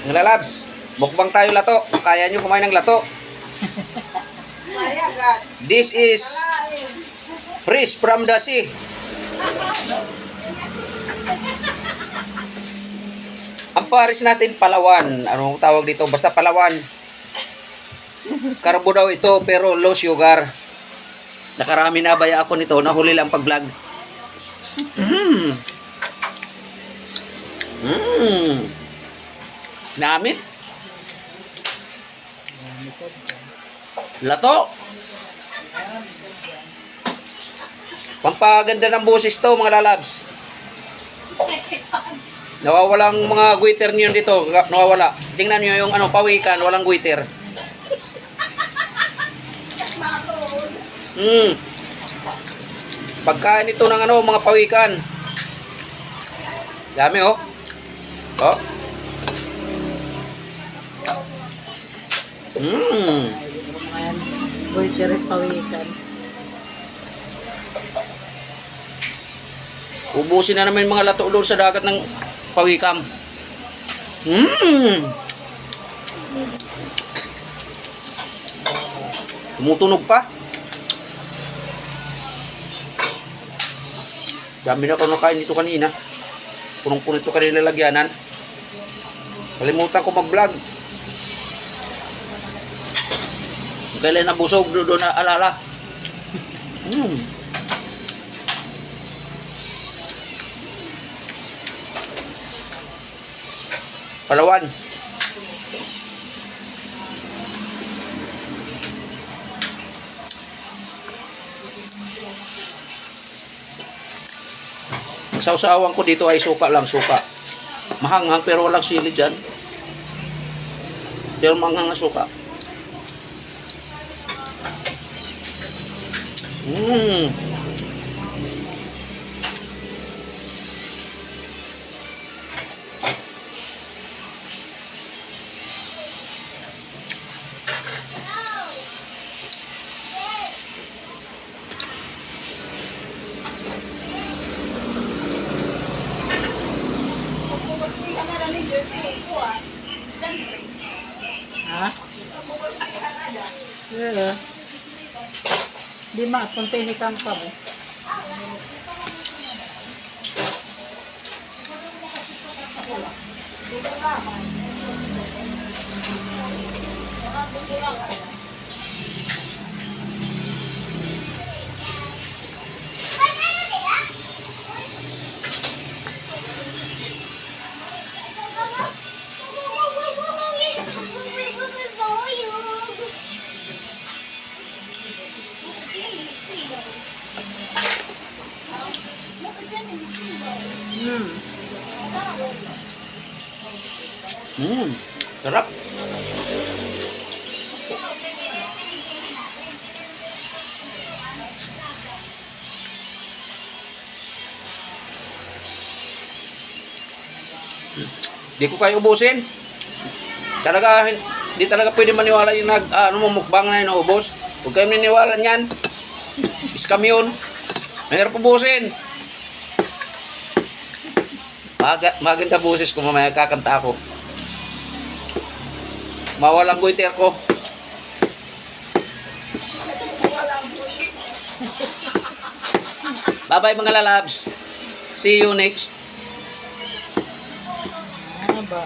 Mga lalabs, mukbang tayo lato. Kaya nyo kumain ng lato. This is fresh from the sea. Ang pares natin, Palawan. Anong tawag dito? Basta Palawan. Carbo daw ito, pero low sugar. Nakarami na baya ako nito. Nahuli lang pag-vlog. Namit. Lato. Pampaganda ng boses to, mga lalabs. Nawawalang mga guiter niyo dito. Nawawala. Tingnan niyo yung pawikan, walang guiter. Pagkain ito ng mga pawikan. Dami oh. Oh. Guiter at pawikan. Ubusin na naman mga lato doon sa dagat ng pawikam. Tumutunog pa. Dami na ako nakain dito kanina. Punong-puno ito kanina lagyanan. Kalimutan ko mag-vlog. Kailan nabusog doon na alala. Palawan. Ang sausawan ko dito ay suka lang, suka. Mahanghang pero walang sili dyan. Pero mahanghang na suka. Ha? Wala. Di ma, kuntini kang pa mo. Sarap. Di ko kayo ubusin. Talaga, di talaga pwede maniwala yung mukbang na inuubos. Huwag kayo niniwala niyan. Scam yun. Mahirap ubusin. Maganda boses ko, mamaya kakanta ako. Mawalang guiter ko. Bye-bye mga lalabs. See you next. Ano ba?